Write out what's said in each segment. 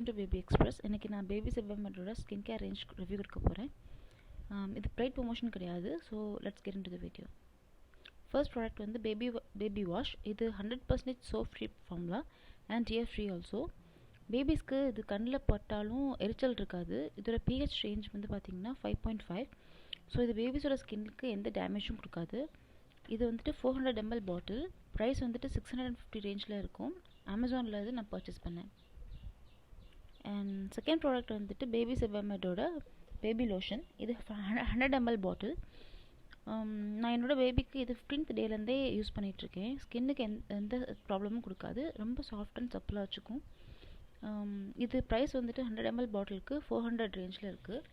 Welcome to baby express. இன்றைக்கி நான் baby செபமேட்டோட ஸ்கின் கேர் ரேஞ்ச் ரிவ்யூ கொடுக்க போகிறேன். இது ப்ரைட் ப்ரொமோஷன் கிடையாது. So let's get into the video. First product வந்து பேபி வாஷ். இது 100% soap free formula and tear free also. பேபிஸ்க்கு இது கண்ணில் பட்டாலும் எரிச்சல் இருக்காது. இதோட பிஹெச் ரேஞ்ச் வந்து பார்த்திங்கன்னா 5.5. ஸோ இது பேபிஸோட ஸ்கின்னுக்கு எந்த டேமேஜும் கொடுக்காது. இது வந்துட்டு 400 ml பாட்டில். ப்ரைஸ் வந்துட்டு 650 ரேஞ்சில் இருக்கும். அமேசானில் இது நான் பர்ச்சேஸ் பண்ணேன். அண்ட் செகண்ட் ப்ராடக்ட் வந்துட்டு பேபி செபமேட்டோட பேபி லோஷன். இது 100 ml பாட்டில். நான் என்னோடய பேபிக்கு இது 15th டேலேருந்தே யூஸ் பண்ணிகிட்ருக்கேன். ஸ்கின்னுக்கு எந்த ப்ராப்ளமும் கொடுக்காது. ரொம்ப சாஃப்ட் அண்ட் சப்பிளாக வச்சுக்கும். இது ப்ரைஸ் வந்துட்டு 100 ml பாட்டிலுக்கு 400 ரேஞ்சில் இருக்குது.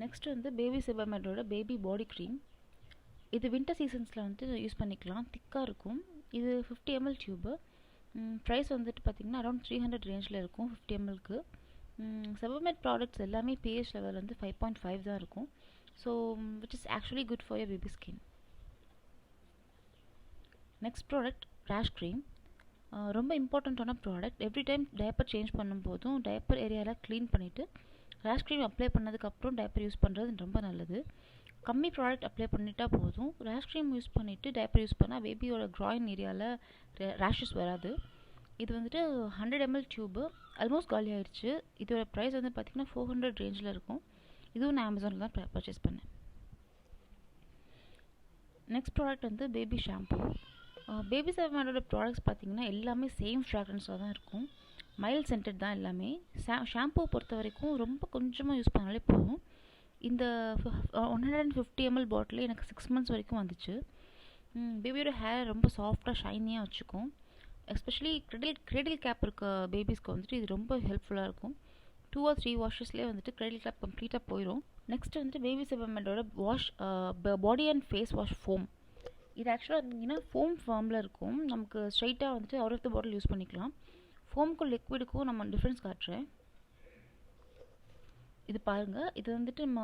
நெக்ஸ்ட் வந்து பேபி செபமேட்டோட பேபி பாடி க்ரீம். இது வின்டர் சீசன்ஸில் வந்துட்டு யூஸ் பண்ணிக்கலாம். திக்காக இருக்கும். இது 50 ml டியூபு. ப்ரைஸ் வந்துட்டு பார்த்திங்கன்னா அரௌண்ட் 300 ரேஞ்சில் இருக்கும் 50 mlக்கு. செபமேட் ப்ராடக்ட்ஸ் எல்லாமே பிஹெச் லெவல் வந்து 5.5 தான் இருக்கும். So which is actually good for your baby skin. Next product ரேஷ் cream. ரொம்ப இம்பார்ட்டண்ட்டான product. Every time diaper change பண்ணும்போதும் டயப்பர் ஏரியாவில் க்ளீன் பண்ணிவிட்டு ரேஷ் க்ரீம் அப்ளை பண்ணதுக்கப்புறம் டயப்பர் யூஸ் பண்ணுறது ரொம்ப நல்லது. கம்மி ப்ராடக்ட் அப்ளை பண்ணிட்டா போதும். ரேஷ் க்ரீம் யூஸ் பண்ணிவிட்டு டயப்பர் யூஸ் பண்ணால் பேபியோட க்ராயின் ஏரியாவில் ரேஷஸ் வராது. இது வந்துட்டு 100 ml டியூபு. ஆல்மோஸ்ட் காலி ஆயிடுச்சு. இதோட ப்ரைஸ் வந்து பார்த்திங்கன்னா 400 ரேஞ்சில் இருக்கும். இதுவும் நான் அமேசானில் தான் பர்ச்சேஸ் பண்ணேன். நெக்ஸ்ட் ப்ராடக்ட் வந்து பேபி ஷாம்பூ. பேபி செபமேட்டோட ப்ராடக்ட்ஸ் பார்த்திங்கன்னா எல்லாமே சேம் ஃப்ராக்ரன்ஸாக தான் இருக்கும். மைல்ட் சென்டட் தான் எல்லாமே. ஷாம்பூ பொறுத்த வரைக்கும் ரொம்ப கொஞ்சமாக யூஸ் பண்ணாலே போதும். இந்த 150 ml பாட்டில் எனக்கு 6 months வரைக்கும் வந்துச்சு. பேபியோட ஹேர் ரொம்ப சாஃப்டாக ஷைனியாக வச்சுக்கும். எஸ்பெஷலி கிரெடில் கேப் இருக்க பேபிஸ்க்கு வந்துட்டு இது ரொம்ப ஹெல்ப்ஃபுல்லாக இருக்கும். 2 or 3 வாஷஸ்லேயே வந்துட்டு கிரெடில் கேப் கம்ப்ளீட்டாக போயிடும். நெக்ஸ்ட் வந்துட்டு பேபி செபமேட்டோட wash body and face wash foam. இது ஆக்சுவலாக இருந்தீங்கன்னா ஃபோம் ஃபார்மில் இருக்கும். நமக்கு ஸ்ட்ரைட்டாக வந்துட்டு out of the bottle use பண்ணிக்கலாம். ஃபோமுக்கும் லிக்விடுக்கும் நம்ம டிஃப்ரென்ஸ் காட்டுறேன். இது பாருங்கள். இது வந்துட்டு நம்ம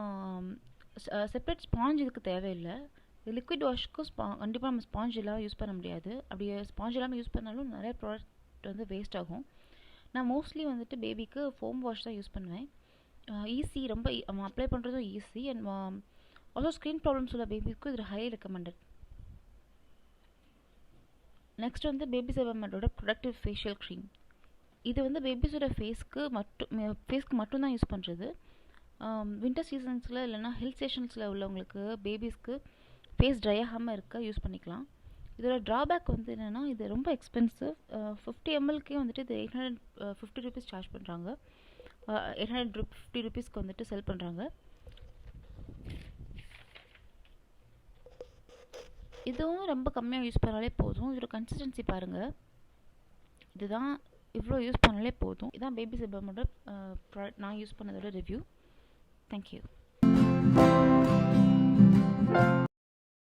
செப்பரேட் ஸ்பாஞ்ச் இதுக்கு தேவையில்லை. இது லிக்விட் வாஷ்க்கும் கண்டிப்பாக நம்ம ஸ்பாஞ்ச் இல்லாமல் யூஸ் பண்ண முடியாது. அப்படியே ஸ்பாஞ்ச் இல்லாமல் யூஸ் பண்ணாலும் நிறைய ப்ராடக்ட் வந்து வேஸ்ட் ஆகும். நான் மோஸ்ட்லி வந்துட்டு பேபிக்கு ஃபோம் வாஷ் தான் யூஸ் பண்ணுவேன். ஈஸி, ரொம்ப அப்ளை பண்ணுறதும் easy. And also skin problems உள்ள பேபிக்கு இது ஹை ரெக்கமெண்டட். நெக்ஸ்ட் வந்து பேபி செபமேட்டோட ப்ரொடக்டிவ் ஃபேஷியல் க்ரீம். இது வந்து பேபிஸோட ஃபேஸ்க்கு மட்டும்தான் யூஸ் பண்ணுறது. வின்டர் சீசன்ஸில் இல்லைனா ஹில் ஸ்டேஷன்ஸில் உள்ளவங்களுக்கு பேபிஸ்க்கு ஃபேஸ் ட்ரை ஆகாமல் இருக்க யூஸ் பண்ணிக்கலாம். இதோட ட்ராபேக் வந்து என்னென்னா இது ரொம்ப எக்ஸ்பென்சிவ். 50 mlக்கே வந்துட்டு இது 850 rupees சார்ஜ் பண்ணுறாங்க. 850 rupeesக்கு வந்துட்டு செல் பண்ணுறாங்க. இதுவும் ரொம்ப கம்மியாக யூஸ் பண்ணாலே போதும். இதோட கன்சிஸ்டன்சி பாருங்கள். இதுதான், இவ்வளோ யூஸ் பண்ணாலே போதும். இதான் பேபி செபமேட்டோட ப்ராடக்ட் நான் யூஸ் பண்ணதோட ரிவ்யூ. தேங்க்யூ.